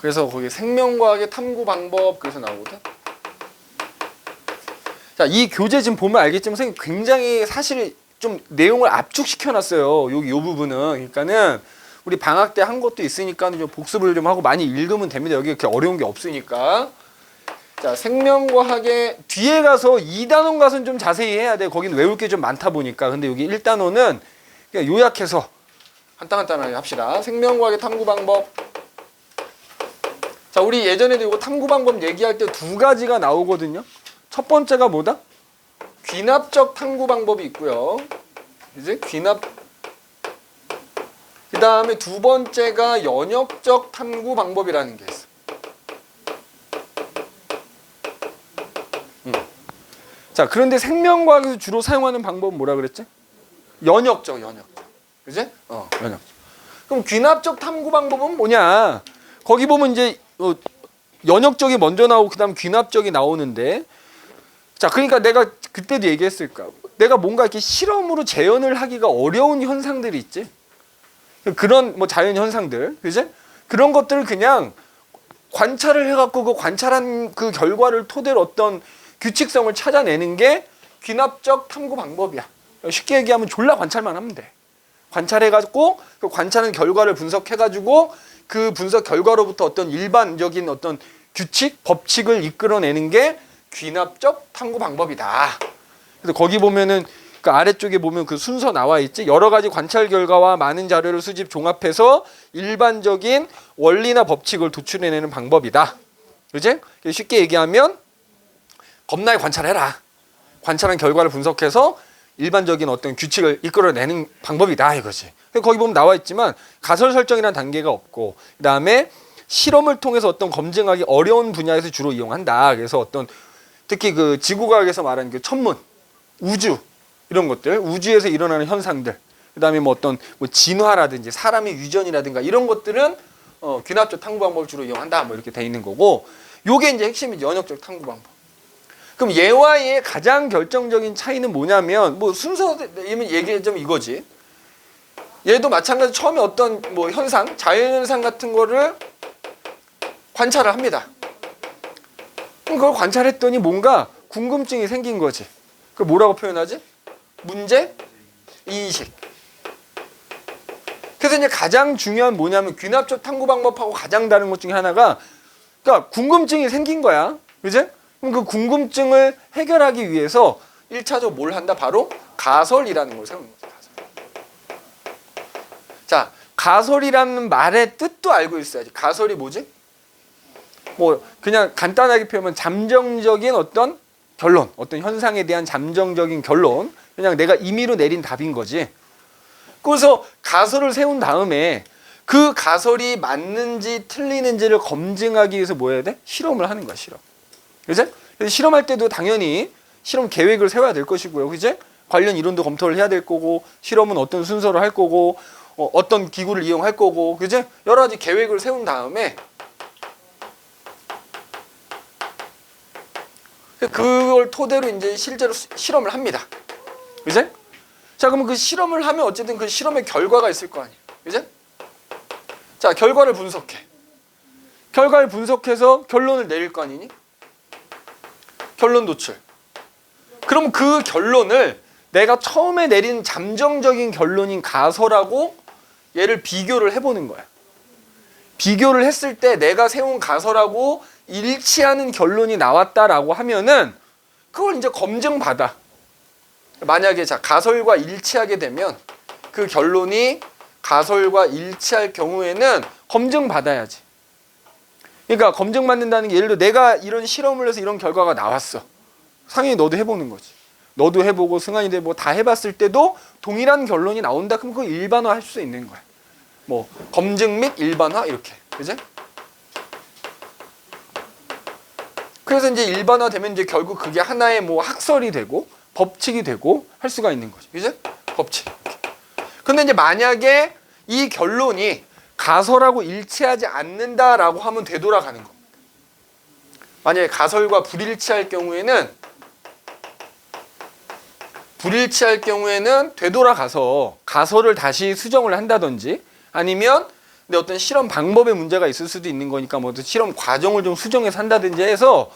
그래서 거기 생명과학의 탐구 방법 그래서 나오거든. 자, 이 교재 지금 보면 알겠지만 선생님 굉장히 사실 좀 내용을 압축시켜 놨어요. 여기 요 부분은. 그러니까는 우리 방학 때 한 것도 있으니까 좀 복습을 좀 하고 많이 읽으면 됩니다. 여기 그렇게 어려운 게 없으니까. 자, 생명과학의 뒤에 가서 2단원 가서는 좀 자세히 해야 돼. 거긴 외울 게 좀 많다 보니까. 근데 여기 1단원은 그냥 요약해서 간단하게 합시다. 생명과학의 탐구 방법. 자, 우리 예전에도 이거 탐구 방법 얘기할 때 두 가지가 나오거든요. 첫 번째가 뭐다? 귀납적 탐구 방법이 있고요. 이제 귀납. 그 다음에 두 번째가 연역적 탐구 방법이라는 게 있어. 자, 그런데 생명과학에서 주로 사용하는 방법은 뭐라 그랬지? 연역적. 그지? 연역적. 그럼 귀납적 탐구 방법은 뭐냐? 거기 보면 이제 연역적이 먼저 나오고 그다음 귀납적이 나오는데, 자, 그러니까 내가 그때도 얘기했을까? 내가 뭔가 이렇게 실험으로 재현을 하기가 어려운 현상들이 있지. 그런 뭐 자연 현상들, 그지? 그런 것들을 그냥 관찰을 해갖고 그 관찰한 그 결과를 토대로 어떤 규칙성을 찾아내는 게 귀납적 탐구 방법이야. 쉽게 얘기하면 졸라 관찰만 하면 돼. 관찰해가지고 그 관찰한 결과를 분석해가지고 그 분석 결과로부터 어떤 일반적인 어떤 규칙, 법칙을 이끌어내는 게 귀납적 탐구 방법이다. 그래서 거기 보면은 그 아래쪽에 보면 그 순서 나와 있지. 여러 가지 관찰 결과와 많은 자료를 수집 종합해서 일반적인 원리나 법칙을 도출해내는 방법이다. 그지? 쉽게 얘기하면 겁나게 관찰해라. 관찰한 결과를 분석해서 일반적인 어떤 규칙을 이끌어내는 방법이다 이거지. 거기 보면 나와 있지만 가설 설정이라는 단계가 없고, 그 다음에 실험을 통해서 어떤 검증하기 어려운 분야에서 주로 이용한다. 그래서 어떤 특히 그 지구과학에서 말하는 그 천문, 우주 이런 것들, 우주에서 일어나는 현상들, 그 다음에 뭐 어떤 뭐 진화라든지 사람의 유전이라든가 이런 것들은 귀납적 탐구 방법을 주로 이용한다. 뭐 이렇게 돼 있는 거고, 요게 이제 핵심이 연역적 탐구 방법. 그럼 얘와 얘의 가장 결정적인 차이는 뭐냐면, 뭐 순서면 얘기하자면 이거지. 얘도 마찬가지 처음에 어떤 뭐 현상, 자연현상 같은 거를 관찰을 합니다. 그럼 그걸 관찰했더니 뭔가 궁금증이 생긴 거지. 그걸 뭐라고 표현하지? 문제 인식. 그래서 이제 가장 중요한 뭐냐면 귀납적 탐구 방법하고 가장 다른 것 중에 하나가, 그러니까 궁금증이 생긴 거야. 그지? 그럼 그 궁금증을 해결하기 위해서 1차적으로 뭘 한다? 바로 가설이라는 걸 세우는 거죠. 자, 가설이라는 말의 뜻도 알고 있어야지. 가설이 뭐지? 뭐 그냥 간단하게 표현하면 잠정적인 어떤 결론, 어떤 현상에 대한 잠정적인 결론, 그냥 내가 임의로 내린 답인 거지. 그래서 가설을 세운 다음에 그 가설이 맞는지 틀리는지를 검증하기 위해서 뭐 해야 돼? 실험을 하는 거야, 실험. 그죠? 그래서 실험할 때도 당연히 실험 계획을 세워야 될 것이고요. 그죠? 관련 이론도 검토를 해야 될 거고, 실험은 어떤 순서로 할 거고, 어떤 기구를 이용할 거고, 그죠? 여러 가지 계획을 세운 다음에 그걸 토대로 이제 실제로 실험을 합니다. 그죠? 자, 그러면 그 실험을 하면 어쨌든 그 실험의 결과가 있을 거 아니에요. 그죠? 자, 결과를 분석해. 결과를 분석해서 결론을 내릴 거 아니니? 결론 도출. 그럼 그 결론을 내가 처음에 내린 잠정적인 결론인 가설하고 얘를 비교를 해보는 거야. 비교를 했을 때 내가 세운 가설하고 일치하는 결론이 나왔다라고 하면은 그걸 이제 검증받아. 만약에 자, 가설과 일치하게 되면 그 결론이 가설과 일치할 경우에는 검증받아야지. 그러니까 검증받는다는 게 예를 들어 내가 이런 실험을 해서 이런 결과가 나왔어. 상현이 너도 해보는 거지. 너도 해보고 승환이도 해보고 다 해봤을 때도 동일한 결론이 나온다. 그럼 그거 일반화할 수 있는 거야. 뭐 검증 및 일반화 이렇게. 그지? 그래서 이제 일반화되면 이제 결국 그게 하나의 뭐 학설이 되고 법칙이 되고 할 수가 있는 거죠. 그죠? 법칙. 근데 이제 만약에 이 결론이 가설하고 일치하지 않는다라고 하면 되돌아가는 겁니다. 만약에 가설과 불일치할 경우에는 되돌아가서 가설을 다시 수정을 한다든지 아니면 근데 어떤 실험 방법에 문제가 있을 수도 있는 거니까 뭐 실험 과정을 좀 수정해서 한다든지 해서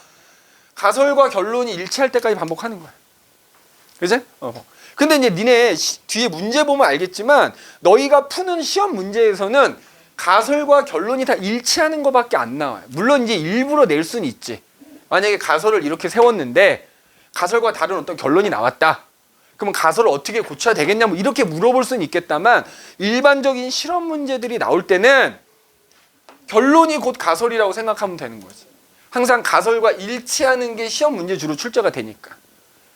가설과 결론이 일치할 때까지 반복하는 거야. 그지? 근데 이제 니네 뒤에 문제 보면 알겠지만 너희가 푸는 시험 문제에서는 가설과 결론이 다 일치하는 것밖에 안 나와요. 물론 이제 일부러 낼 수는 있지. 만약에 가설을 이렇게 세웠는데 가설과 다른 어떤 결론이 나왔다. 그러면 가설을 어떻게 고쳐야 되겠냐 뭐 이렇게 물어볼 수는 있겠다만 일반적인 실험 문제들이 나올 때는 결론이 곧 가설이라고 생각하면 되는 거지. 항상 가설과 일치하는 게 시험 문제 주로 출제가 되니까.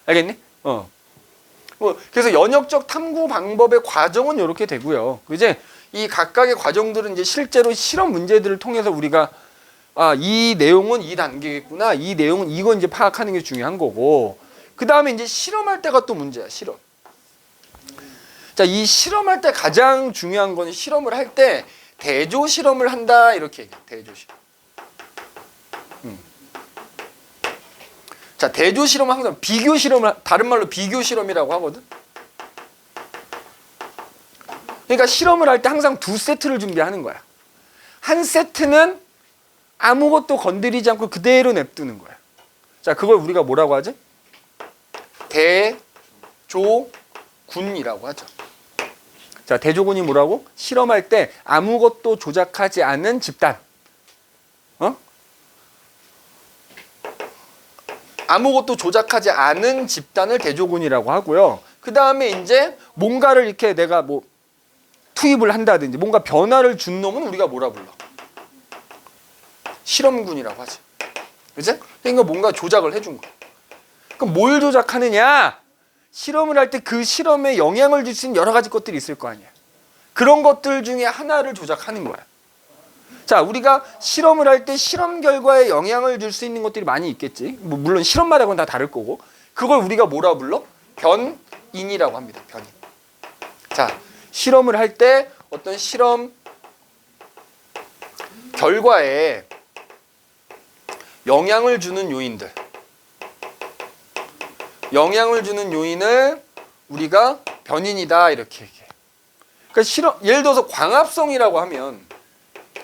알겠니? 뭐 그래서 연역적 탐구 방법의 과정은 이렇게 되고요. 그지? 이 각각의 과정들은 이제 실제로 실험 문제들을 통해서 우리가 이 내용은 이 단계겠구나. 이 내용은 이건 이제 파악하는 게 중요한 거고. 그 다음에 이제 실험할 때가 또 문제야. 실험. 자, 이 실험할 때 가장 중요한 건 실험을 할 때 대조 실험을 한다 이렇게 얘기해. 대조 실험. 자, 대조 실험은 항상 비교 실험을 다른 말로 비교 실험이라고 하거든. 그러니까 실험을 할 때 항상 두 세트를 준비하는 거야. 한 세트는 아무것도 건드리지 않고 그대로 냅두는 거야. 자, 그걸 우리가 뭐라고 하지? 대조군이라고 하죠. 자, 대조군이 뭐라고? 실험할 때 아무것도 조작하지 않은 집단. 아무것도 조작하지 않은 집단을 대조군이라고 하고요. 그 다음에 이제 뭔가를 이렇게 내가 뭐 투입을 한다든지 뭔가 변화를 준 놈은 우리가 뭐라 불러? 실험군이라고 하지. 그치? 그러니까 뭔가 조작을 해준 거야. 그럼 뭘 조작하느냐? 실험을 할 때 그 실험에 영향을 줄 수 있는 여러 가지 것들이 있을 거 아니야. 그런 것들 중에 하나를 조작하는 거야. 자, 우리가 실험을 할 때 실험 결과에 영향을 줄 수 있는 것들이 많이 있겠지. 뭐 물론 실험마다 그건 다 다를 거고. 그걸 우리가 뭐라 불러? 변인이라고 합니다. 변인. 자, 실험을 할 때 어떤 실험 결과에 영향을 주는 요인들. 영향을 주는 요인을 우리가 변인이다 이렇게 얘기해. 그러니까 실험, 예를 들어서 광합성이라고 하면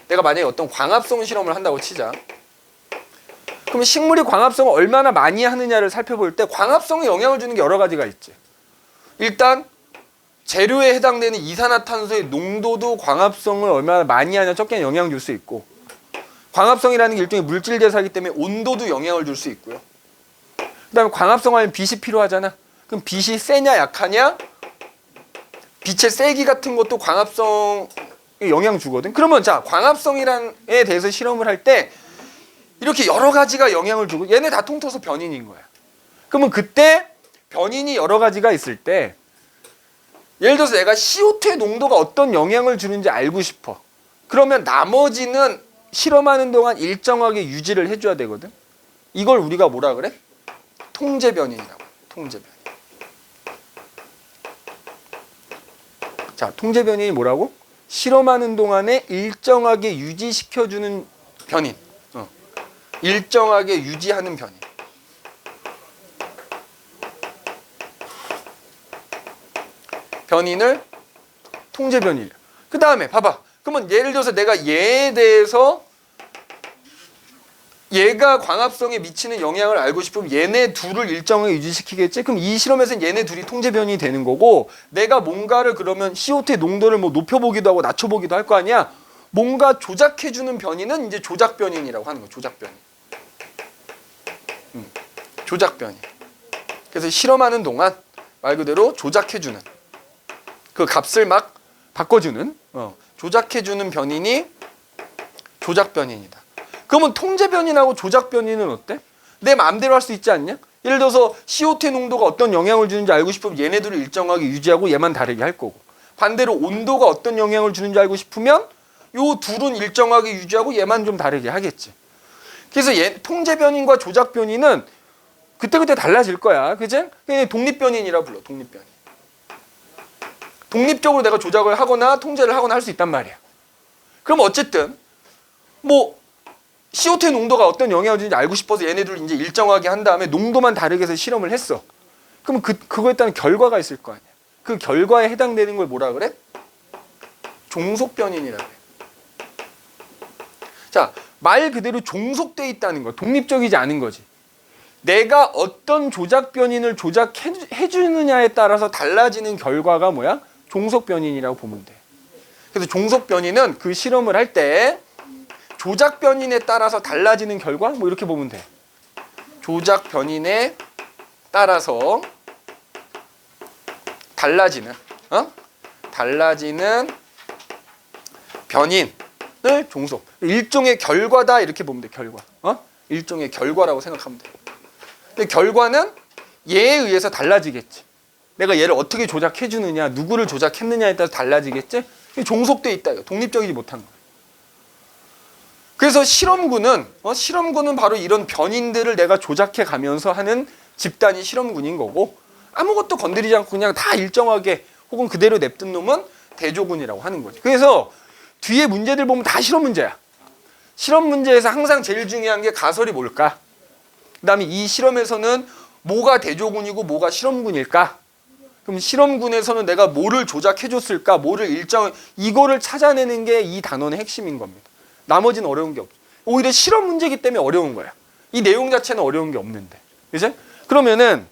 내가 만약에 어떤 광합성 실험을 한다고 치자. 그럼 식물이 광합성을 얼마나 많이 하느냐를 살펴볼 때 광합성에 영향을 주는 게 여러 가지가 있지. 일단 재료에 해당되는 이산화탄소의 농도도 광합성을 얼마나 많이 하냐 적게 영향을 줄 수 있고, 광합성이라는 게 일종의 물질 대사이기 때문에 온도도 영향을 줄 수 있고요. 그 다음에 광합성하면 빛이 필요하잖아. 그럼 빛이 세냐 약하냐, 빛의 세기 같은 것도 광합성 영향 주거든. 그러면 자, 광합성이란에 대해서 실험을 할 때 이렇게 여러 가지가 영향을 주고 얘네 다 통틀어서 변인인 거야. 그러면 그때 변인이 여러 가지가 있을 때 예를 들어서 내가 CO2의 농도가 어떤 영향을 주는지 알고 싶어. 그러면 나머지는 실험하는 동안 일정하게 유지를 해줘야 되거든. 이걸 우리가 뭐라 그래? 통제 변인이라고. 통제 변인. 자, 통제 변인이 뭐라고? 실험하는 동안에 일정하게 유지시켜주는 변인. 일정하게 유지하는 변인. 변인을 통제 변인. 그 다음에 봐봐. 그러면 예를 들어서 내가 얘에 대해서 얘가 광합성에 미치는 영향을 알고 싶으면 얘네 둘을 일정하게 유지시키겠지? 그럼 이 실험에서는 얘네 둘이 통제 변인이 되는 거고, 내가 뭔가를 그러면 CO2의 농도를 뭐 높여보기도 하고 낮춰보기도 할 거 아니야? 뭔가 조작해주는 변인은 이제 조작 변인이라고 하는 거야. 조작 변인. 조작 변인. 그래서 실험하는 동안 말 그대로 조작해주는, 그 값을 막 바꿔주는, 조작해주는 변인이 조작 변인이다. 그러면 통제 변인하고 조작 변인은 어때? 내 마음대로 할 수 있지 않냐? 예를 들어서 CO2 농도가 어떤 영향을 주는지 알고 싶으면 얘네들을 일정하게 유지하고 얘만 다르게 할 거고, 반대로 온도가 어떤 영향을 주는지 알고 싶으면 요 둘은 일정하게 유지하고 얘만 좀 다르게 하겠지. 그래서 통제 변인과 조작 변인은 그때그때 달라질 거야. 그치? 독립 변인이라 불러. 독립 변인. 독립적으로 내가 조작을 하거나 통제를 하거나 할 수 있단 말이야. 그럼 어쨌든 뭐 CO2 농도가 어떤 영향을 주는지 알고 싶어서 얘네들 이제 일정하게 한 다음에 농도만 다르게 해서 실험을 했어. 그럼 그거에 따른 결과가 있을 거 아니야. 그 결과에 해당되는 걸 뭐라 그래? 종속 변인이라 그래. 자, 말 그대로 종속돼 있다는 거, 독립적이지 않은 거지. 내가 어떤 조작 변인을 조작해 주느냐에 따라서 달라지는 결과가 뭐야? 종속 변인이라고 보면 돼. 그래서 종속 변인은 그 실험을 할 때 조작 변인에 따라서 달라지는 결과 뭐 이렇게 보면 돼. 조작 변인에 따라서 달라지는 변인을 종속. 일종의 결과다 이렇게 보면 돼. 결과. 일종의 결과라고 생각하면 돼. 근데 결과는 얘에 의해서 달라지겠지. 내가 얘를 어떻게 조작해 주느냐, 누구를 조작했느냐에 따라서 달라지겠지. 종속돼 있다. 독립적이지 못한 거야. 그래서 실험군은 바로 이런 변인들을 내가 조작해 가면서 하는 집단이 실험군인 거고, 아무것도 건드리지 않고 그냥 다 일정하게 혹은 그대로 냅둔 놈은 대조군이라고 하는 거지. 그래서 뒤에 문제들 보면 다 실험 문제야. 실험 문제에서 항상 제일 중요한 게 가설이 뭘까? 그다음에 이 실험에서는 뭐가 대조군이고 뭐가 실험군일까? 그럼 실험군에서는 내가 뭐를 조작해 줬을까? 이거를 찾아내는 게 이 단원의 핵심인 겁니다. 나머지는 어려운 게 없어. 오히려 실험 문제이기 때문에 어려운 거야. 이 내용 자체는 어려운 게 없는데. 그죠? 그러면은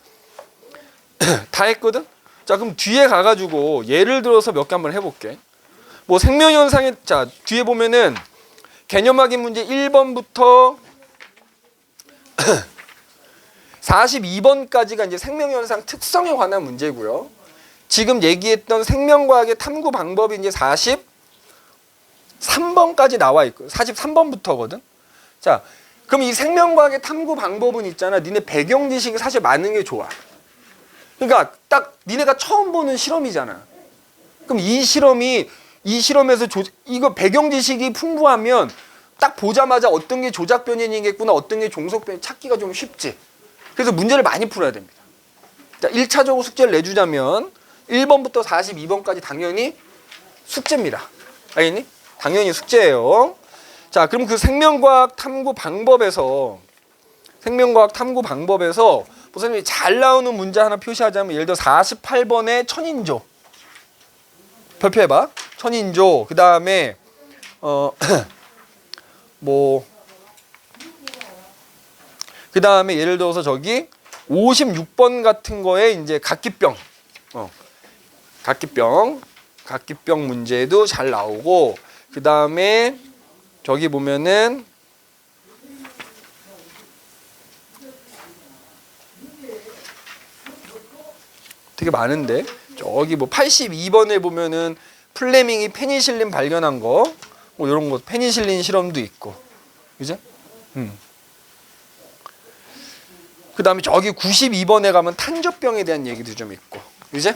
다 했거든? 자, 그럼 뒤에 가가지고 예를 들어서 몇 개 한번 해볼게. 뭐 생명현상의, 자, 뒤에 보면은 개념 확인 문제 1번부터 42번까지가 이제 생명현상 특성에 관한 문제고요. 지금 얘기했던 생명과학의 탐구 방법이 이제 43번까지 나와 있고, 43번부터거든. 자, 그럼 이 생명과학의 탐구 방법은 있잖아. 니네 배경 지식이 사실 많은 게 좋아. 그러니까 딱 니네가 처음 보는 실험이잖아. 그럼 이 실험에서 이거 배경 지식이 풍부하면 딱 보자마자 어떤 게 조작 변인이겠구나, 어떤 게 종속 변인 찾기가 좀 쉽지. 그래서 문제를 많이 풀어야 됩니다. 자, 1차적으로 숙제를 내주자면 1번부터 42번까지 당연히 숙제입니다. 알겠니? 당연히 숙제예요. 자, 그럼 그 생명과학 탐구 방법에서 선생님이 잘 나오는 문제 하나 표시하자면, 예를 들어 48번의 천인조 발표해봐. 천인조. 그 다음에 그 다음에 예를 들어서 저기 56번 같은 거에 이제 각기병 문제도 잘 나오고, 그 다음에 저기 보면은 되게 많은데, 저기 뭐 82번에 보면은 플레밍이 페니실린 발견한 거, 뭐 이런 거 페니실린 실험도 있고, 그죠? 그 다음에 저기 92번에 가면 탄저병에 대한 얘기도 좀 있고, 그죠?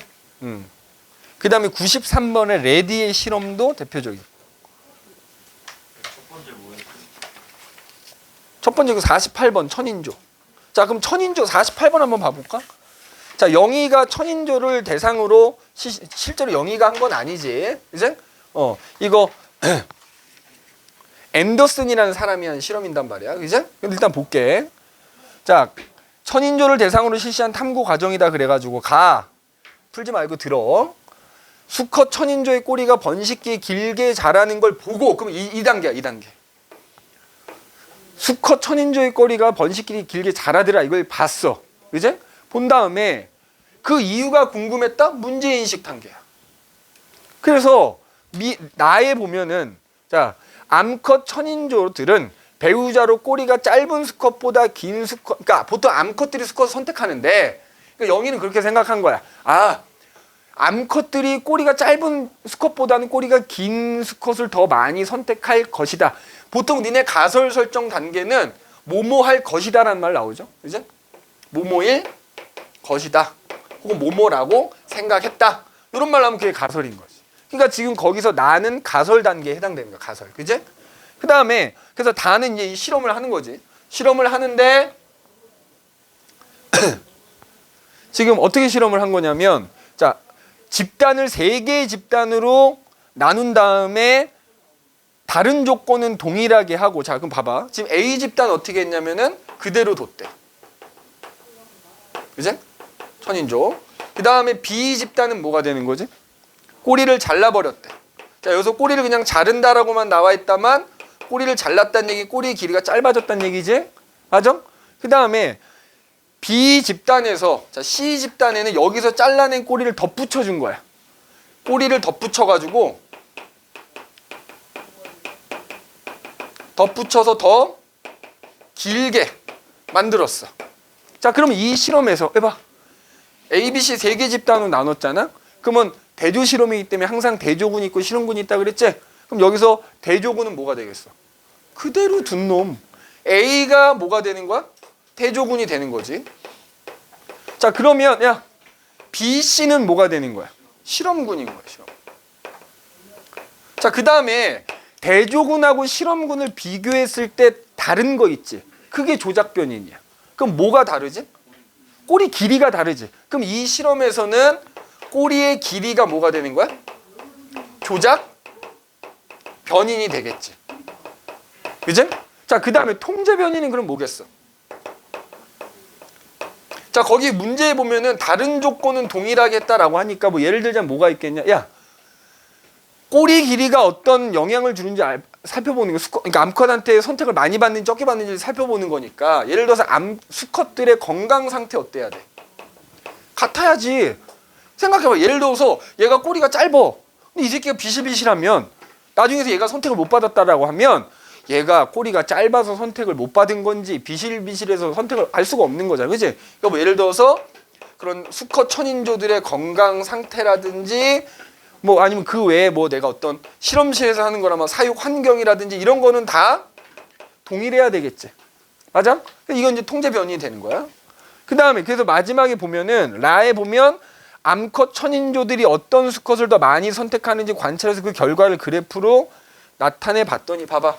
그 다음에 93번에 레디의 실험도 대표적이고. 첫 번째 그 48번 천인조. 자, 그럼 천인조 48번 한번 봐볼까? 자, 영희가 천인조를 대상으로 실제로 영희가 한 건 아니지, 이제 이거 앤더슨이라는 사람이 한 실험인단 말이야, 그죠? 일단 볼게. 자, 천인조를 대상으로 실시한 탐구 과정이다 그래가지고 풀지 말고 들어. 수컷 천인조의 꼬리가 번식기에 길게 자라는 걸 보고, 그럼 2단계야, 2단계. 수컷 천인조의 꼬리가 번식기에 길게 자라더라, 이걸 봤어, 그죠? 본 다음에 그 이유가 궁금했다? 문제인식 단계야. 그래서 나에 보면은, 자, 암컷 천인조들은 배우자로 꼬리가 짧은 수컷보다 긴 수컷, 그러니까 보통 암컷들이 수컷을 선택하는데, 그러니까 영희는 그렇게 생각한 거야. 암컷들이 꼬리가 짧은 수컷보다는 꼬리가 긴 수컷을 더 많이 선택할 것이다. 보통 니네 가설 설정 단계는 뭐뭐할 것이다라는 말 나오죠, 그죠? 뭐뭐일 것이다, 혹은 뭐뭐라고 생각했다, 이런 말 하면 그게 가설인 거지. 그러니까 지금 거기서 나는 가설 단계에 해당되는 거야, 가설, 그지? 그 다음에 그래서 다는 이제 이 실험을 하는 거지. 실험을 하는데 지금 어떻게 실험을 한 거냐면, 자, 집단을 3개의 집단으로 나눈 다음에 다른 조건은 동일하게 하고, 자, 그럼 봐봐. 지금 A 집단 어떻게 했냐면은 그대로 뒀대, 그지? 천인조. 그 다음에 B 집단은 뭐가 되는 거지? 꼬리를 잘라버렸대. 자, 여기서 꼬리를 그냥 자른다라고만 나와 있다만 꼬리를 잘랐다는 얘기, 꼬리의 길이가 짧아졌다는 얘기지? 맞아? 그 다음에 B 집단에서, 자, C 집단에는 여기서 잘라낸 꼬리를 덧붙여 준 거야. 꼬리를 덧붙여가지고 덧붙여서 더 길게 만들었어. 자, 그러면 이 실험에서 해봐. A, B, C 세 개 집단으로 나눴잖아. 그러면 대조 실험이기 때문에 항상 대조군이 있고 실험군이 있다 그랬지? 그럼 여기서 대조군은 뭐가 되겠어? 그대로 둔 놈. A가 뭐가 되는 거야? 대조군이 되는 거지. 자, 그러면 야, B, C는 뭐가 되는 거야? 실험군인 거야, 실험. 자, 그 다음에 대조군하고 실험군을 비교했을 때 다른 거 있지? 그게 조작 변인이야. 그럼 뭐가 다르지? 꼬리 길이가 다르지. 그럼 이 실험에서는 꼬리의 길이가 뭐가 되는 거야? 조작 변인이 되겠지. 그지? 자, 그 다음에 통제 변인은 그럼 뭐겠어? 자, 거기 문제에 보면은 다른 조건은 동일하겠다라고 하니까 뭐 예를 들자면 뭐가 있겠냐? 야, 꼬리 길이가 어떤 영향을 주는지 살펴보는 거. 그러니까 암컷한테 선택을 많이 받는지 적게 받는지 살펴보는 거니까. 예를 들어서 수컷들의 건강 상태 어때야 돼? 같아야지. 생각해봐. 예를 들어서 얘가 꼬리가 짧아. 근데 이 새끼가 비실비실하면 나중에서 얘가 선택을 못 받았다라고 하면 얘가 꼬리가 짧아서 선택을 못 받은 건지 비실비실해서 선택을 알 수가 없는 거잖아. 그치? 그러니까 뭐 예를 들어서 그런 수컷 천인조들의 건강 상태라든지 뭐 아니면 그 외에 뭐 내가 어떤 실험실에서 하는 거나 뭐 사육 환경이라든지 이런 거는 다 동일해야 되겠지. 맞아? 이건 이제 통제 변인이 되는 거야. 그 다음에 그래서 마지막에 보면은 라에 보면 암컷 천인조들이 어떤 수컷을 더 많이 선택하는지 관찰해서 그 결과를 그래프로 나타내 봤더니 봐봐.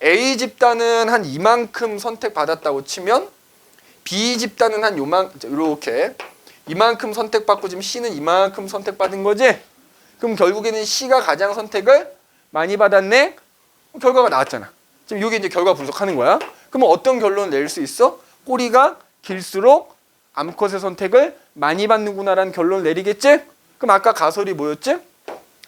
A 집단은 한 이만큼 선택받았다고 치면 B 집단은 한 이렇게 이만큼 선택받고 지금 C는 이만큼 선택받은 거지? 그럼 결국에는 C가 가장 선택을 많이 받았네? 결과가 나왔잖아. 지금 이게 이제 결과 분석하는 거야. 그러면 어떤 결론을 낼 수 있어? 꼬리가 길수록 암컷의 선택을 많이 받는구나라는 결론을 내리겠지? 그럼 아까 가설이 뭐였지?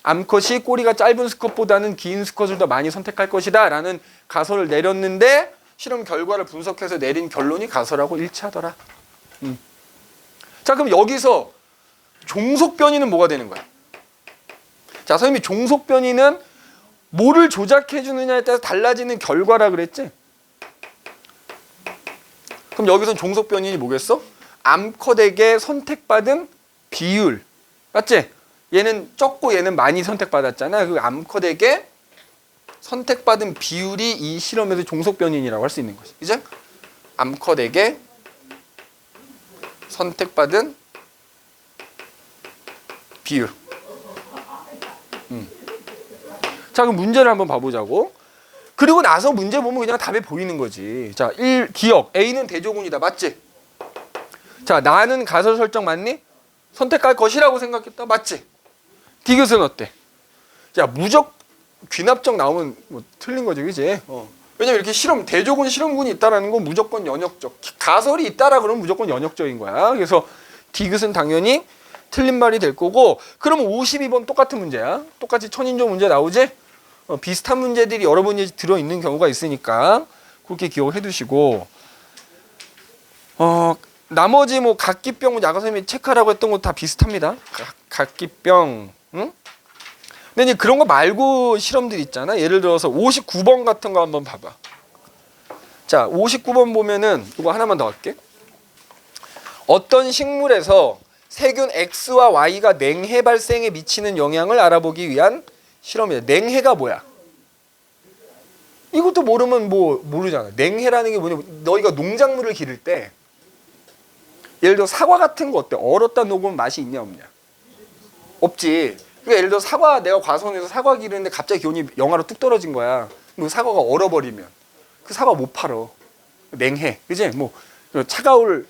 암컷이 꼬리가 짧은 수컷보다는 긴 수컷을 더 많이 선택할 것이다 라는 가설을 내렸는데 실험 결과를 분석해서 내린 결론이 가설하고 일치하더라. 자, 그럼 여기서 종속 변이는 뭐가 되는 거야? 자, 선생님이 종속 변이는 뭐를 조작해 주느냐에 따라서 달라지는 결과라 그랬지? 그럼 여기서 종속 변이는 뭐겠어? 암컷에게 선택받은 비율. 맞지? 얘는 적고 얘는 많이 선택받았잖아. 그 암컷에게 선택받은 비율이 이 실험에서 종속 변인이라고 할 수 있는 것이. 그죠? 암컷에게 선택받은 비율. 자, 그럼 문제를 한번 봐보자고. 그리고 나서 문제 보면 그냥 답이 보이는 거지. 자, 1 기억. A는 대조군이다. 맞지? 자, 나는 가설 설정 맞니? 선택할 것이라고 생각했다. 맞지? 디귿은 어때? 자, 무적 귀납적 나오면 뭐 틀린 거지, 그지? 왜냐면 이렇게 대조군 실험군이 있다라는 건 무조건 연역적. 가설이 있다라 그러면 무조건 연역적인 거야. 그래서 디귿은 당연히 틀린 말이 될 거고. 그러면 52번 똑같은 문제야. 똑같이 천인조 문제 나오지? 비슷한 문제들이 여러 번 들어 있는 경우가 있으니까 그렇게 기억해 두시고. 나머지 뭐 각기병 아까 선생님이 체크하라고 했던 거 다 비슷합니다. 각기병. 응? 근데 이제 그런 거 말고 실험들 있잖아. 예를 들어서 59번 같은 거 한번 봐봐. 자, 59번 보면은 이거 하나만 더 할게. 어떤 식물에서 세균 X와 Y가 냉해 발생에 미치는 영향을 알아보기 위한 실험이야. 냉해가 뭐야? 이것도 모르면 뭐 모르잖아. 냉해라는 게 뭐냐면 너희가 농작물을 기를 때 예를 들어 사과 같은 거 어때? 얼었다 녹으면 맛이 있냐 없냐? 없지. 그러니까 예를 들어 사과 내가 과수원에서 사과 기르는데 갑자기 기온이 영하로 뚝 떨어진 거야. 그 사과가 얼어버리면 그 사과 못 팔어. 냉해, 그지? 뭐 차가울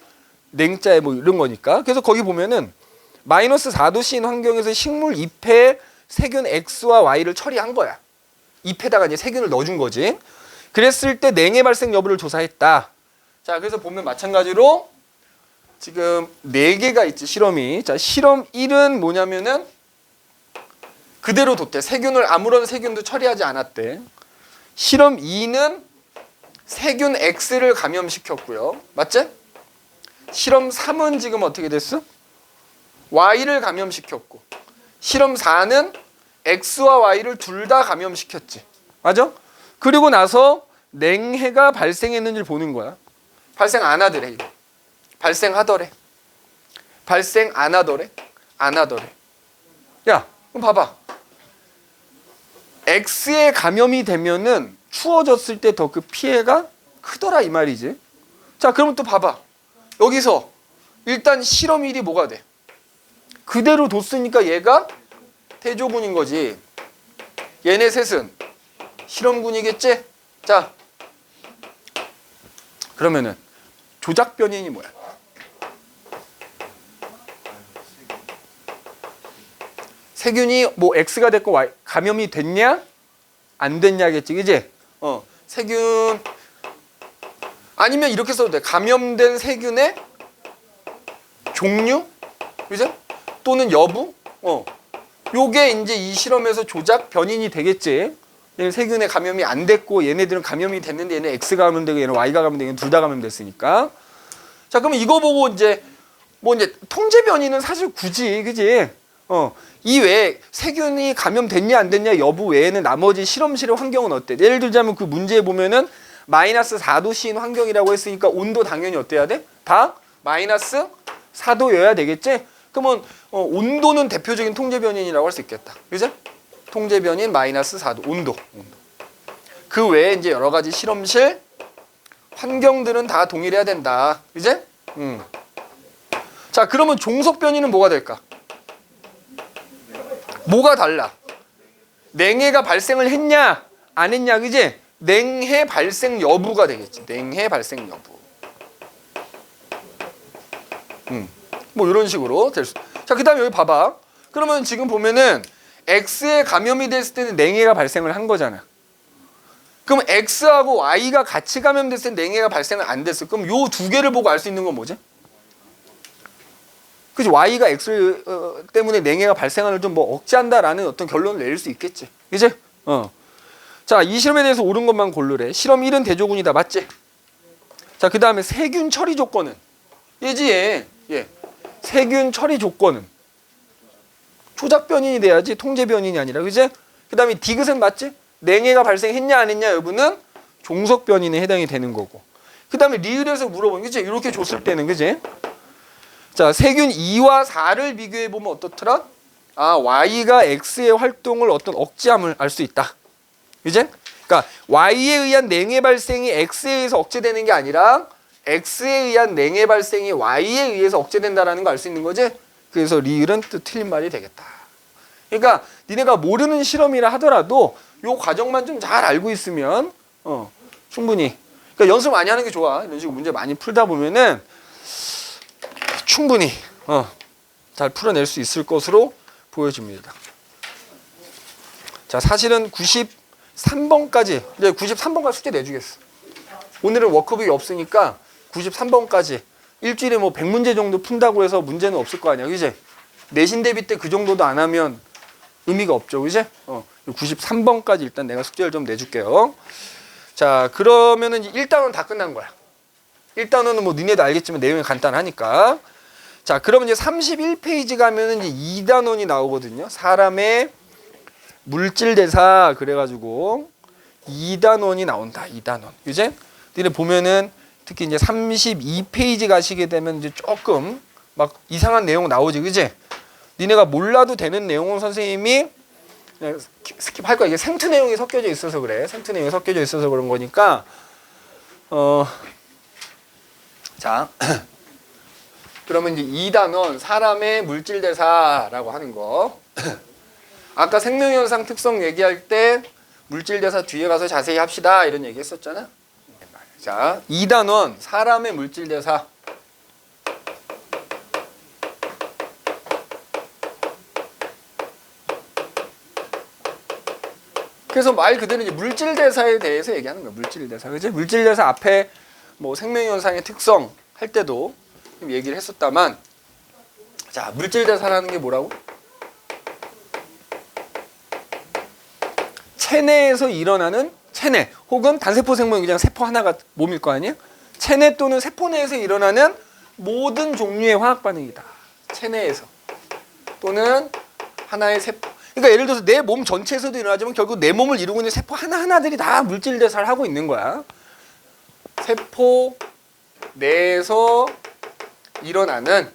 냉자에 뭐 이런 거니까. 그래서 거기 보면은 마이너스 4도씨인 환경에서 식물 잎에 세균 X와 Y를 처리한 거야. 잎에다가 이제 세균을 넣어준 거지. 그랬을 때 냉해 발생 여부를 조사했다. 자, 그래서 보면 마찬가지로 지금 4개가 있지, 실험이. 자, 실험 1은 뭐냐면은 그대로 뒀대. 세균을 아무런 세균도 처리하지 않았대. 실험 2는 세균 X를 감염시켰고요. 맞지? 실험 3은 지금 어떻게 됐어? Y를 감염시켰고, 실험 4는 X와 Y를 둘 다 감염시켰지. 맞아? 그리고 나서 냉해가 발생했는지를 보는 거야. 발생 안 하더래. 이거. 발생하더래. 발생 안 하더래. 안 하더래. 야, 그럼 봐봐. X에 감염이 되면은 추워졌을 때 더 그 피해가 크더라 이 말이지. 자, 그러면 또 봐봐. 여기서 일단 실험 1이 뭐가 돼? 그대로 뒀으니까 얘가 태조군인 거지. 얘네 셋은 실험군이겠지? 자, 그러면은 조작 변인이 뭐야? 세균이 뭐 X가 됐고 Y 감염이 됐냐? 안 됐냐겠지, 그지? 세균 아니면 이렇게 써도 돼. 감염된 세균의 종류, 그죠? 또는 여부, 요게 이제 이 실험에서 조작 변인이 되겠지. 세균에 감염이 안 됐고 얘네들은 감염이 됐는데 얘는 X가 감염되고 얘는 Y가 감염되고 얘는 둘 다 감염됐으니까. 자, 그러면 이거 보고 이제 뭐 이제 통제 변이는 사실 굳이, 그지? 이 외에 세균이 감염됐냐 안 됐냐 여부 외에는 나머지 실험실의 환경은 어때? 예를 들자면 그 문제에 보면은 마이너스 4도씨인 환경이라고 했으니까 온도 당연히 어때야 돼? 다 마이너스 4도여야 되겠지? 그러면 온도는 대표적인 통제 변인이라고 할 수 있겠다. 그죠? 통제 변인 마이너스 4도, 온도. 그 외에 이제 여러 가지 실험실 환경들은 다 동일해야 된다. 그지? 자, 그러면 종속 변이는 뭐가 될까? 뭐가 달라? 냉해가 발생을 했냐, 안 했냐, 그지? 냉해 발생 여부가 되겠지. 냉해 발생 여부. 뭐 이런 식으로 될 수. 자, 그다음에 여기 봐봐. 그러면 지금 보면은 X에 감염이 됐을 때는 냉해가 발생을 한 거잖아. 그럼 X하고 Y가 같이 감염됐을 때 냉해가 발생을 안 됐어. 그럼 요 두 개를 보고 알 수 있는 건 뭐지? 그치? Y가 X 때문에 냉해가 발생하는 좀 뭐 억제한다라는 어떤 결론을 내릴 수 있겠지. 그치? 자, 이 실험에 대해서 옳은 것만 고르래. 실험 1은 대조군이다. 맞지? 자, 그 다음에 세균 처리 조건은? 얘지, 얘. 세균 처리 조건은? 조작 변인이 돼야지 통제 변인이 아니라. 그치? 그 다음에 디귿은 맞지? 냉해가 발생했냐 안 했냐 여부는 종속 변인에 해당이 되는 거고. 그 다음에 리을에서 물어보면, 그치? 이렇게 줬을 때는, 그치? 자, 세균 2와 4를 비교해 보면 어떻더라? 아, Y가 X의 활동을 어떤 억제함을 알 수 있다. 그지? 그러니까 Y에 의한 냉해 발생이 X에 의해서 억제되는 게 아니라 X에 의한 냉해 발생이 Y에 의해서 억제된다라는 거 알 수 있는 거지? 그래서 리을은 또 틀린 말이 되겠다. 그러니까 니네가 모르는 실험이라 하더라도 요 과정만 좀 잘 알고 있으면 충분히. 그러니까 연습 많이 하는 게 좋아. 이런 식으로 문제 많이 풀다 보면은 충분히 잘 풀어낼 수 있을 것으로 보여집니다. 자, 사실은 93번까지 이제 93번까지 숙제 내주겠어. 오늘은 워크북이 없으니까 93번까지 일주일에 뭐 100문제 정도 푼다고 해서 문제는 없을 거 아니야, 그지? 내신 대비 때 그 정도도 안 하면 의미가 없죠, 그지? 93번까지 일단 내가 숙제를 좀 내줄게요. 자, 그러면은 1단원 다 끝난 거야. 1단원은 뭐 니네도 알겠지만 내용이 간단하니까. 자, 그러면 이제 31페이지 가면은 이제 2단원이 나오거든요. 사람의 물질 대사 그래가지고 2단원이 나온다. 2단원. 그지? 니네 보면은 특히 이제 32페이지 가시게 되면 이제 조금 막 이상한 내용 나오지, 그지? 니네가 몰라도 되는 내용은 선생님이 그냥 스킵할 거야. 이게 생투 내용이 섞여져 있어서 그래. 생투 내용이 섞여져 있어서 그런 거니까. 자, 그러면 이제 2단원 사람의 물질 대사라고 하는 거. 아까 생명현상 특성 얘기할 때 물질 대사 뒤에 가서 자세히 합시다 이런 얘기 했었잖아. 자, 2단원 사람의 물질 대사. 그래서 말 그대로 이제 물질 대사에 대해서 얘기하는 거야. 물질 대사. 그지? 물질 대사 앞에 뭐 생명현상의 특성 할 때도 좀 얘기를 했었다만, 자, 물질 대사라는 게 뭐라고? 체내에서 일어나는 체내 혹은 단세포 생물은 그냥 세포 하나가 몸일 거 아니에요? 체내 또는 세포 내에서 일어나는 모든 종류의 화학 반응이다. 체내에서 또는 하나의 세포. 그러니까 예를 들어서 내 몸 전체에서도 일어나지만 결국 내 몸을 이루고 있는 세포 하나하나들이 다 물질 대사를 하고 있는 거야. 세포 내에서 일어나는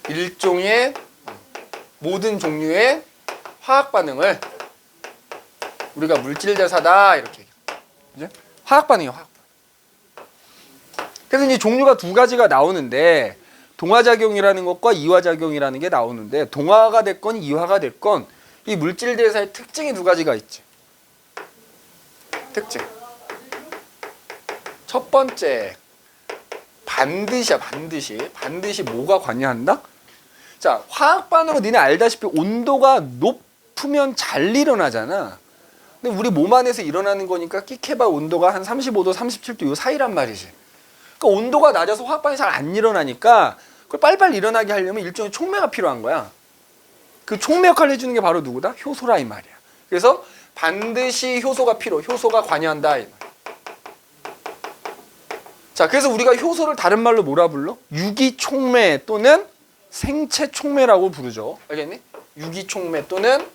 일종의 모든 종류의 화학 반응을 우리가 물질 대사다 이렇게 얘기해요. 화학 반응이에요. 화학 반응. 그래서 이제 종류가 두 가지가 나오는데 동화작용이라는 것과 이화작용이라는 게 나오는데 동화가 됐건 이화가 됐건 이 물질 대사의 특징이 두 가지가 있지. 특징. 첫 번째 반드시야 반드시 뭐가 관여한다? 자, 화학 반응은 니네 알다시피 온도가 높으면 잘 일어나잖아. 근데 우리 몸 안에서 일어나는 거니까 끽해봐 온도가 한 35도, 37도 요 사이란 말이지. 그러니까 온도가 낮아서 화학 반응이 잘 안 일어나니까 그걸 빨리빨리 일어나게 하려면 일종의 촉매가 필요한 거야. 그 촉매 역할을 해주는 게 바로 누구다? 효소라 이 말이야. 그래서 반드시 효소가 효소가 관여한다 이 말이야. 자, 그래서 우리가 효소를 다른 말로 뭐라 불러? 유기촉매 또는 생체촉매라고 부르죠. 알겠니? 유기촉매 또는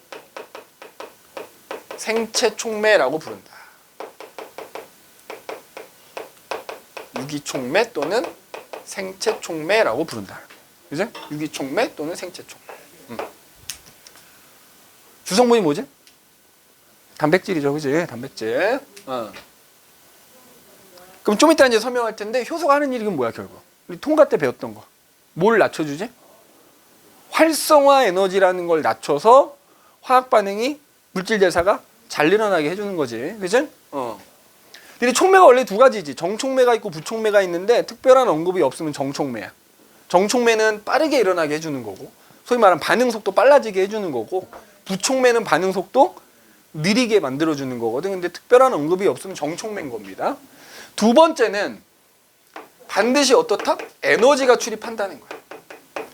생체촉매라고 부른다. 유기촉매 또는 생체촉매라고 부른다. 그죠? 유기촉매 또는 생체촉매. 주성분이 뭐지? 단백질이죠. 그지? 단백질. 그럼 좀 이따 이제 설명할 텐데 효소가 하는 일이 뭐야 결국? 우리 통과 때 배웠던 거. 뭘 낮춰주지? 활성화 에너지라는 걸 낮춰서 화학 반응이 물질 대사가 잘 일어나게 해주는 거지. 그지? 근데 촉매가 원래 두 가지지. 정촉매가 있고 부촉매가 있는데 특별한 언급이 없으면 정촉매야. 정촉매는 빠르게 일어나게 해주는 거고 소위 말하는 반응 속도 빨라지게 해주는 거고 부촉매는 반응 속도 느리게 만들어주는 거거든. 근데 특별한 언급이 없으면 정촉매인 겁니다. 두 번째는 반드시 어떻다? 에너지가 출입한다는 거야.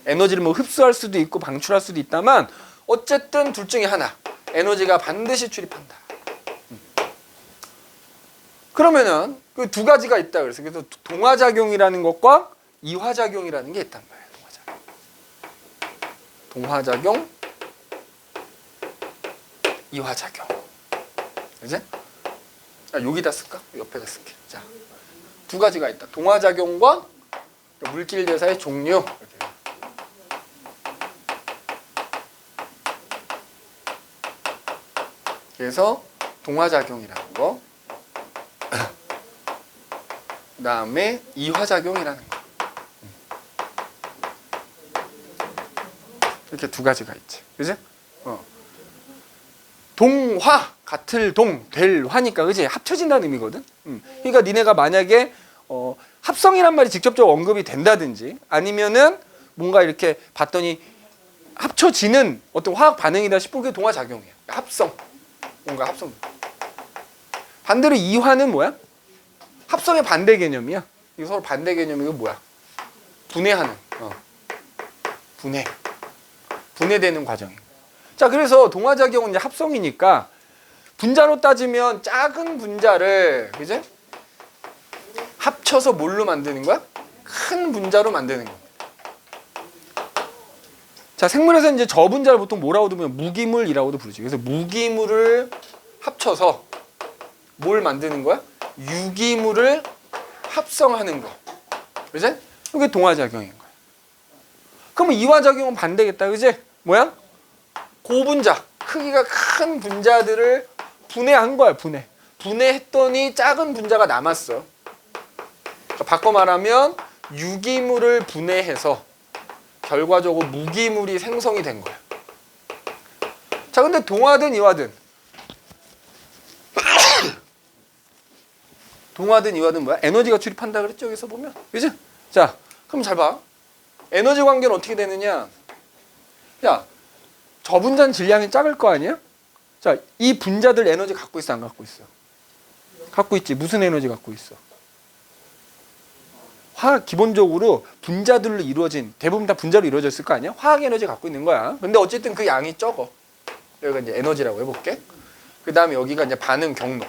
에너지를 뭐 흡수할 수도 있고 방출할 수도 있다만 어쨌든 둘 중에 하나 에너지가 반드시 출입한다. 그러면은 그 두 가지가 있다 그래서 동화작용이라는 것과 이화작용이라는 게 있단 말이야. 동화작용, 이화작용. 그지? 여기다 쓸까? 옆에다 쓸게. 자, 두 가지가 있다. 동화작용과 물질 대사의 종류. 이렇게. 그래서 동화작용이라는 거. 그 다음에 이화작용이라는 거. 이렇게 두 가지가 있지. 그지? 동화, 같을 동, 될 화니까, 그지? 합쳐진다는 의미거든? 그러니까 니네가 만약에, 합성이란 말이 직접적으로 언급이 된다든지, 아니면은 뭔가 이렇게 봤더니 합쳐지는 어떤 화학 반응이다 싶으면 그게 동화작용이야. 합성. 뭔가 합성. 반대로 이화는 뭐야? 합성의 반대 개념이야. 이거 서로 반대 개념이고 뭐야? 분해하는. 분해되는 과정인 거야. 자, 그래서 동화작용은 이제 합성이니까 분자로 따지면 작은 분자를 그지? 합쳐서 뭘로 만드는 거야? 큰 분자로 만드는 거야. 자, 생물에서 이제 저 분자를 보통 뭐라고 부르면 무기물이라고도 부르지. 그래서 무기물을 합쳐서 뭘 만드는 거야? 유기물을 합성하는 거. 그지? 그게 동화작용인 거야. 그러면 이화작용은 반대겠다. 그지? 뭐야? 고분자, 크기가 큰 분자들을 분해한 거야. 분해했더니 작은 분자가 남았어. 그러니까 바꿔 말하면 유기물을 분해해서 결과적으로 무기물이 생성이 된 거야. 자, 근데 동화든 이화든 동화든 이화든 뭐야? 에너지가 출입한다 그랬죠? 여기서 보면. 그지? 자, 그럼 잘 봐. 에너지 관계는 어떻게 되느냐? 야, 저 분자는 질량이 작을 거 아니야? 자, 이 분자들 에너지 갖고 있어, 안 갖고 있어? 갖고 있지. 무슨 에너지 갖고 있어? 화학, 기본적으로 분자들로 이루어진, 대부분 다 분자로 이루어져 있을 거 아니야? 화학 에너지 갖고 있는 거야. 근데 어쨌든 그 양이 적어. 여기가 이제 에너지라고 해볼게. 그 다음에 여기가 이제 반응 경로.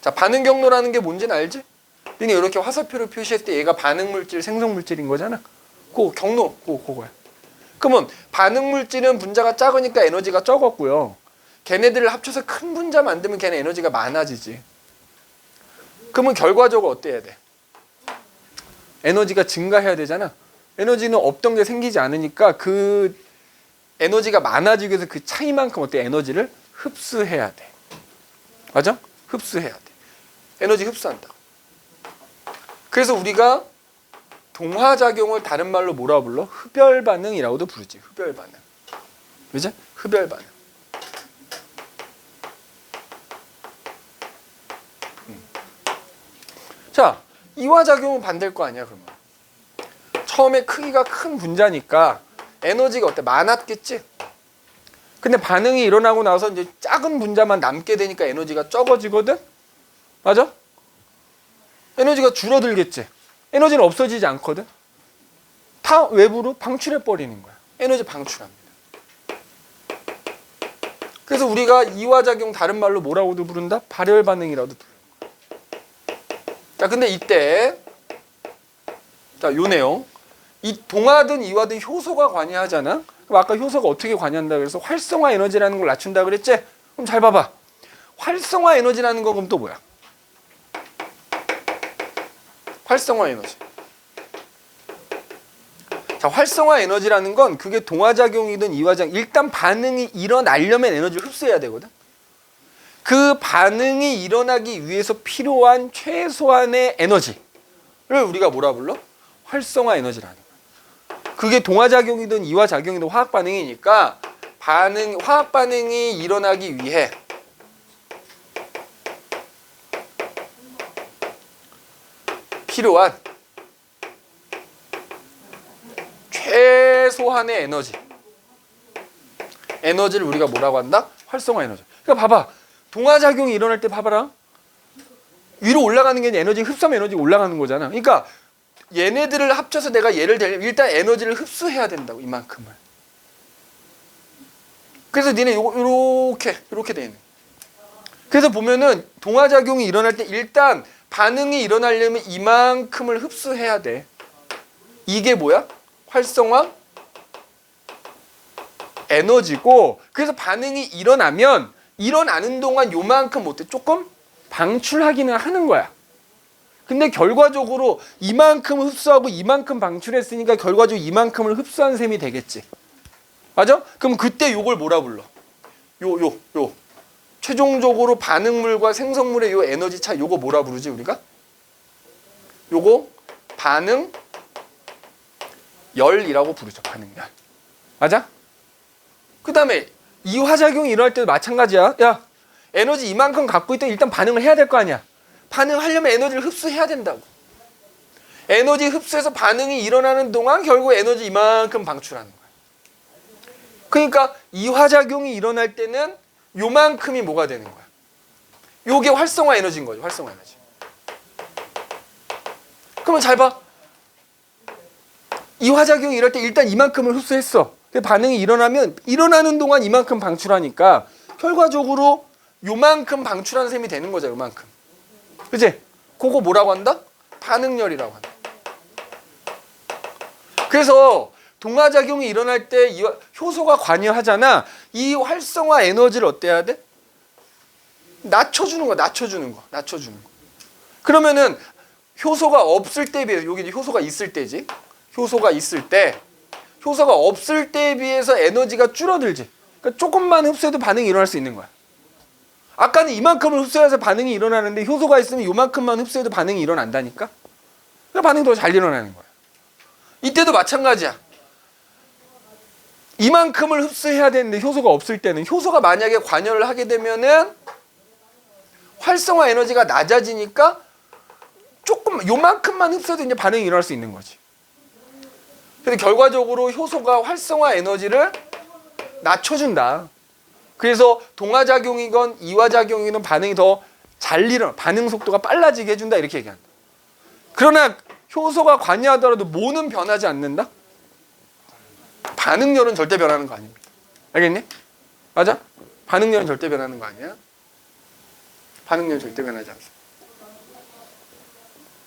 자, 반응 경로라는 게 뭔지는 알지? 너네 이렇게 화살표를 표시했을 때 얘가 반응 물질, 생성 물질인 거잖아. 그 경로, 그거야. 그러면 반응 물질은 분자가 작으니까 에너지가 적었고요. 걔네들을 합쳐서 큰 분자 만들면 걔네 에너지가 많아지지. 그러면 결과적으로 어때야 돼? 에너지가 증가해야 되잖아. 에너지는 없던 게 생기지 않으니까 그 에너지가 많아지기 위해서 그 차이만큼 어때? 에너지를 흡수해야 돼. 맞아? 흡수해야 돼. 에너지 흡수한다. 그래서 우리가 동화작용을 다른 말로 뭐라 불러? 흡열반응이라고도 부르지. 흡열반응. 그지? 흡열반응. 자, 이화작용은 반대일 거 아니야, 그러면. 처음에 크기가 큰 분자니까 에너지가 어때? 많았겠지? 근데 반응이 일어나고 나서 이제 작은 분자만 남게 되니까 에너지가 적어지거든? 맞아? 에너지가 줄어들겠지? 에너지는 없어지지 않거든? 다 외부로 방출해버리는 거야. 에너지 방출합니다. 그래서 우리가 이화작용 다른 말로 뭐라고도 부른다? 발열반응이라고도 부르는 거야. 자, 근데 이때 자, 요 내용. 이 동화든 이화든 효소가 관여하잖아. 그럼 아까 효소가 어떻게 관여한다 그래서 활성화 에너지라는 걸 낮춘다 그랬지? 그럼 잘 봐봐. 활성화 에너지라는 건 그럼 또 뭐야? 활성화 에너지. 자, 활성화 에너지라는 건 그게 동화작용이든 이화작용, 일단 반응이 일어나려면 에너지를 흡수해야 되거든. 그 반응이 일어나기 위해서 필요한 최소한의 에너지를 우리가 뭐라 불러? 활성화 에너지라는 거야. 그게 동화작용이든 이화작용이든 화학반응이니까 화학반응이 일어나기 위해 필요한 최소한의 에너지를 우리가 뭐라고 한다? 활성화 에너지. 그러니까 봐봐. 동화작용이 일어날 때 봐봐라. 위로 올라가는 게 에너지 흡수하면 에너지 올라가는 거잖아. 그러니까 얘네들을 합쳐서 내가 얘를 대려면 일단 에너지를 흡수해야 된다고, 이만큼을. 그래서 니네 요렇게 돼 있는. 그래서 보면은 동화작용이 일어날 때 일단 반응이 일어나려면 이만큼을 흡수해야 돼. 이게 뭐야? 활성화 에너지고, 그래서 반응이 일어나면 일어나는 동안 요만큼 어때? 조금 방출하기는 하는 거야. 근데 결과적으로 이만큼 흡수하고 이만큼 방출했으니까 결과적으로 이만큼을 흡수한 셈이 되겠지. 맞아? 그럼 그때 요걸 뭐라 불러? 요. 최종적으로 반응물과 생성물의 요 에너지 차, 요거 뭐라 부르지 우리가? 요거 반응 열이라고 부르죠. 반응열. 맞아? 그 다음에 이화작용이 일어날 때도 마찬가지야. 야, 에너지 이만큼 갖고 있다 일단 반응을 해야 될 거 아니야. 반응하려면 에너지를 흡수해야 된다고. 에너지 흡수해서 반응이 일어나는 동안 결국 에너지 이만큼 방출하는 거야. 그러니까 이화작용이 일어날 때는 요만큼이 뭐가 되는 거야. 요게 활성화 에너지인 거죠. 활성화 에너지. 그러면 잘 봐. 이화작용이 일어날 때 일단 이만큼을 흡수했어. 반응이 일어나면 일어나는 동안 이만큼 방출하니까 결과적으로 요만큼 방출하는 셈이 되는 거죠. 요만큼. 그치? 그거 뭐라고 한다? 반응열이라고 한다. 그래서 동화작용이 일어날 때 효소가 관여하잖아. 이 활성화 에너지를 어때야 돼? 낮춰주는 거. 그러면은 효소가 없을 때에 비해서, 여기 효소가 있을 때지. 효소가 없을 때에 비해서 에너지가 줄어들지. 그러니까 조금만 흡수해도 반응이 일어날 수 있는 거야. 아까는 이만큼을 흡수해서 반응이 일어나는데 효소가 있으면 이만큼만 흡수해도 반응이 일어난다니까. 그러니까 반응이 더 잘 일어나는 거야. 이때도 마찬가지야. 이만큼을 흡수해야 되는데 효소가 없을 때는, 효소가 만약에 관여를 하게 되면은 활성화 에너지가 낮아지니까 조금 요만큼만 흡수해도 이제 반응이 일어날 수 있는 거지. 그래서 결과적으로 효소가 활성화 에너지를 낮춰준다. 그래서 동화작용이건 이화작용이건 반응이 더 잘 일어나, 반응 속도가 빨라지게 해준다 이렇게 얘기한다. 그러나 효소가 관여하더라도 뭐는 변하지 않는다? 반응열은 절대 변하는 거 아닙니다. 알겠니? 맞아? 반응열은 절대 변하는 거 아니야. 반응률 절대 변하지 않습니다.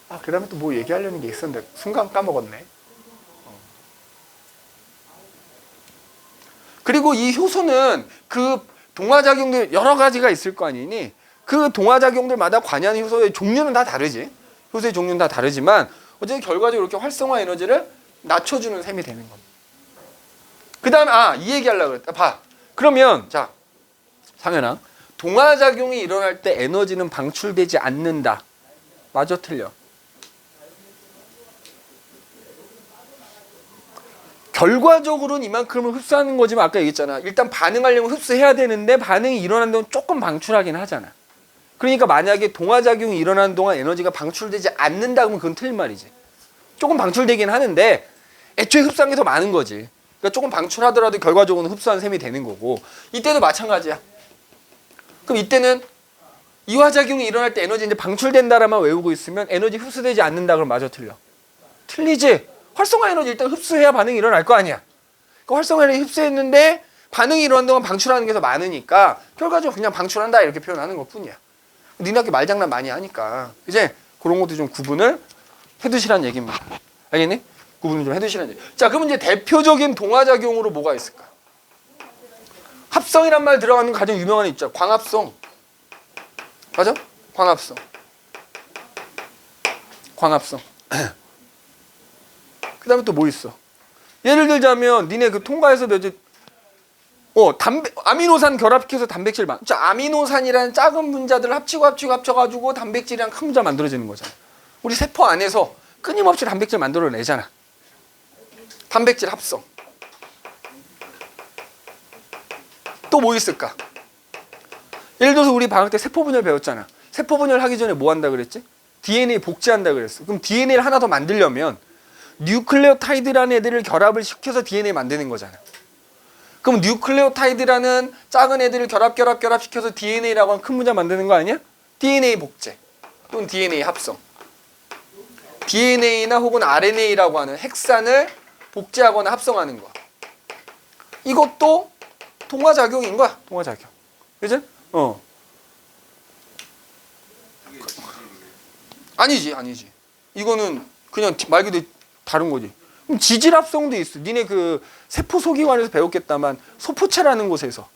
아, 그 다음에 또 뭐 얘기하려는 게 있었는데 순간 까먹었네. 그리고 이 효소는 그 동화작용들 여러 가지가 있을 거 아니니 그 동화작용들마다 관여하는 효소의 종류는 다 다르지. 효소의 종류는 다 다르지만 어쨌든 결과적으로 이렇게 활성화 에너지를 낮춰주는 셈이 되는 겁니다. 그 다음에 이 얘기 하려고 그랬다. 봐. 그러면 자 상현아, 동화작용이 일어날 때 에너지는 방출되지 않는다. 맞아 틀려? 결과적으로는 이만큼을 흡수하는 거지만 아까 얘기했잖아. 일단 반응하려면 흡수해야 되는데 반응이 일어나는 동안 조금 방출하긴 하잖아. 그러니까 만약에 동화작용이 일어나는 동안 에너지가 방출되지 않는다 그러면 그건 틀린 말이지. 조금 방출되긴 하는데 애초에 흡수한 게 더 많은 거지. 그러니까 조금 방출하더라도 결과적으로는 흡수한 셈이 되는 거고 이때도 마찬가지야. 그럼 이때는 이화작용이 일어날 때 에너지 이제 방출된다라만 외우고 있으면 에너지 흡수되지 않는다 그러면 맞아 틀려? 틀리지. 활성화 에너지 일단 흡수해야 반응이 일어날 거 아니야. 그 활성화 에너지 흡수했는데 반응이 일어나는 동안 방출하는 게 더 많으니까 결과적으로 그냥 방출한다 이렇게 표현하는 것 뿐이야. 니네 학교 말장난 많이 하니까 이제 그런 것도 좀 구분을 해두시라는 얘기입니다. 알겠니? 구분을 좀 해두시라는 얘기. 자, 그러면 이제 대표적인 동화작용으로 뭐가 있을까? 합성이란 말 들어가는 가장 유명한 게 있죠. 광합성. 맞아? 광합성. 광합성. 그 다음에 또 뭐 있어? 예를 들자면 니네 그 통과에서 아미노산 결합시켜서 단백질 아미노산이라는 작은 분자들을 합쳐가지고 단백질이랑 큰 분자 만들어지는 거잖아. 우리 세포 안에서 끊임없이 단백질 만들어내잖아. 단백질 합성. 또 뭐 있을까? 예를 들어서 우리 방학 때 세포 분열 배웠잖아. 세포 분열 하기 전에 뭐 한다 그랬지? DNA 복제한다 그랬어. 그럼 DNA를 하나 더 만들려면 뉴클레오타이드라는 애들을 결합을 시켜서 DNA 만드는 거잖아. 그럼 뉴클레오타이드라는 작은 애들을 결합시켜서 DNA라고 하는 큰 분자 만드는 거 아니야? DNA 복제 또는 DNA 합성. DNA나 혹은 RNA라고 하는 핵산을 복제하거나 합성하는 거. 이것도 동화작용인 거야. 동화작용. 그치? 아니지. 이거는 그냥 말 그대로 다른 거지. 그럼 지질합성도 있어. 니네 그 세포 소기관에서 배웠겠다만 소포체라는 곳에서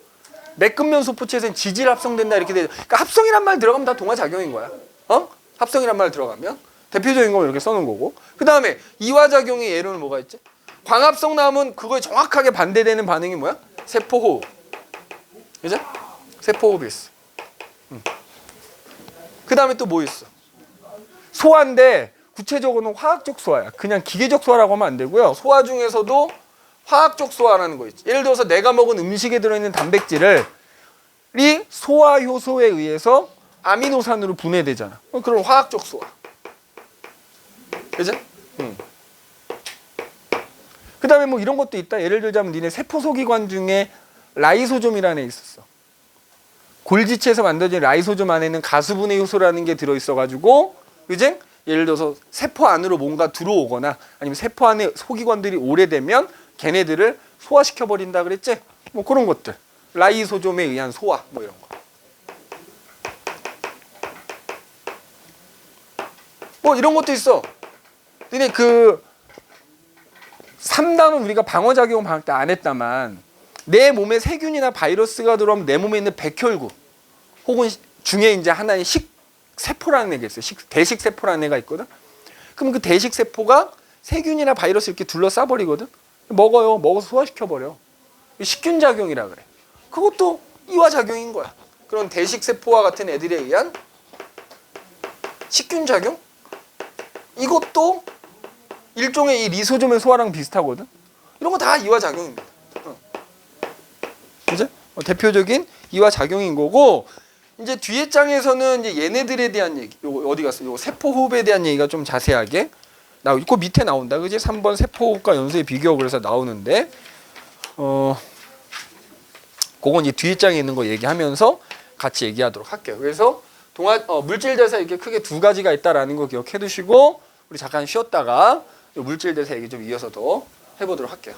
매끈면 소포체에서는 지질합성된다 이렇게 돼. 그러니까 합성이란 말 들어가면 다 동화작용인 거야. 합성이란 말 들어가면 대표적인 거 이렇게 써놓은 거고. 그 다음에 이화작용의 예로는 뭐가 있지? 광합성 나오면 그거에 정확하게 반대되는 반응이 뭐야? 세포호흡. 그죠? 세포호흡이 있어. 그 다음에 또 뭐 있어? 소화인데 구체적으로는 화학적 소화야. 그냥 기계적 소화라고 하면 안 되고요. 소화 중에서도 화학적 소화라는 거 있지. 예를 들어서 내가 먹은 음식에 들어있는 단백질을 소화 효소에 의해서 아미노산으로 분해되잖아. 그럼 화학적 소화. 그죠? 그 다음에 뭐 이런 것도 있다. 예를 들자면 니네 세포소기관 중에 라이소좀이라는 애 있었어. 골지체에서 만들어진 라이소좀 안에는 가수분해 효소라는 게 들어있어가지고 그지? 예를 들어서 세포 안으로 뭔가 들어오거나 아니면 세포 안에 소기관들이 오래되면 걔네들을 소화시켜버린다 그랬지? 뭐 그런 것들. 라이소좀에 의한 소화 뭐 이런 거. 뭐 이런 것도 있어. 근데 그 3단은 우리가 방어작용 방학 때 안 했다만 내 몸에 세균이나 바이러스가 들어오면 내 몸에 있는 백혈구 혹은 중에 이제 하나의 식세포라는 애가 있어요. 대식세포라는 애가 있거든. 그럼 그 대식세포가 세균이나 바이러스 이렇게 둘러싸버리거든. 먹어서 소화시켜버려. 식균작용이라 그래. 그것도 이화작용인 거야. 그런 대식세포와 같은 애들에 의한 식균작용? 이것도 일종의 이 리소좀의 소화랑 비슷하거든. 이런 거 다 이화작용입니다. 그죠? 대표적인 이화작용인 거고 이제 뒤에 장에서는 이제 얘네들에 대한 얘기. 요거 어디 갔어? 요거 세포호흡에 대한 얘기가 좀 자세하게 그 밑에 나온다. 그지? 3번 세포호흡과 연소의 비교 그래서 나오는데 그건 이제 뒤에 장에 있는 거 얘기하면서 같이 얘기하도록 할게요. 그래서 물질 대사 이렇게 크게 두 가지가 있다라는 거 기억해 두시고 우리 잠깐 쉬었다가 물질 대사 얘기 좀 이어서 더 해보도록 할게요.